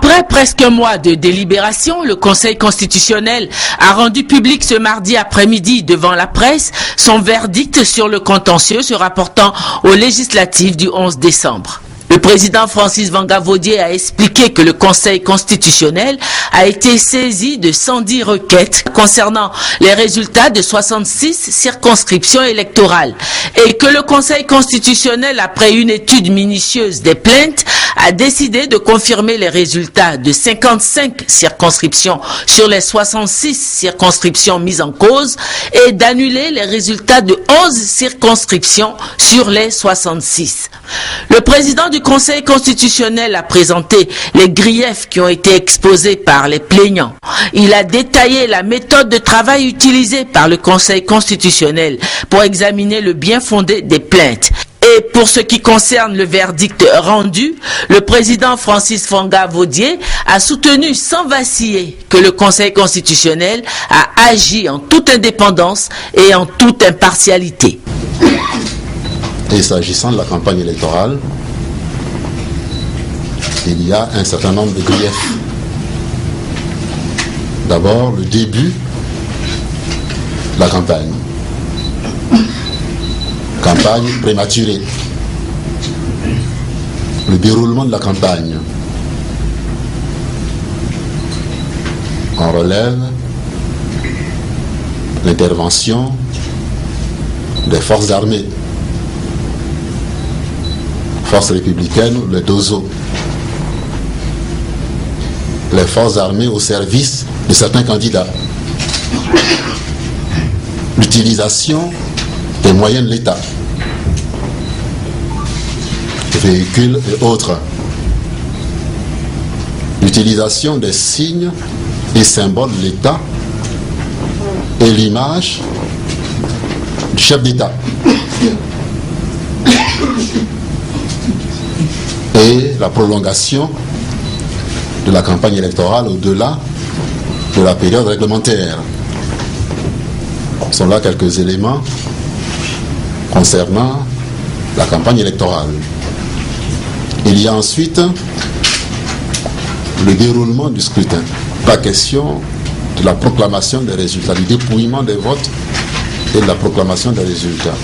Après presque un mois de délibération, le Conseil constitutionnel a rendu public ce mardi après-midi devant la presse son verdict sur le contentieux se rapportant aux législatives du 11 décembre. Le président Francis Vangavodie a expliqué que le Conseil constitutionnel a été saisi de 110 requêtes concernant les résultats de 66 circonscriptions électorales et que le Conseil constitutionnel, après une étude minutieuse des plaintes, a décidé de confirmer les résultats de 55 circonscriptions sur les 66 circonscriptions mises en cause et d'annuler les résultats de 11 circonscriptions sur les 66. Le président du Conseil constitutionnel a présenté les griefs qui ont été exposés par les plaignants. Il a détaillé la méthode de travail utilisée par le Conseil constitutionnel pour examiner le bien fondé des plaintes. Et pour ce qui concerne le verdict rendu, le président Francis Vangavodie a soutenu sans vaciller que le Conseil constitutionnel a agi en toute indépendance et en toute impartialité. Et s'agissant de la campagne électorale, il y a un certain nombre de griefs. D'abord, le début de la campagne. Campagne prématurée. Le déroulement de la campagne. On relève l'intervention des forces armées, forces républicaines, le DOSO, les forces armées au service de certains candidats, l'utilisation des moyens de l'État, véhicules et autres, l'utilisation des signes et symboles de l'État et l'image du chef d'État et la prolongation de la campagne électorale au-delà de la période réglementaire. Ce sont là quelques éléments concernant la campagne électorale. Il y a ensuite le déroulement du scrutin. La question de la proclamation des résultats, du dépouillement des votes et de la proclamation des résultats.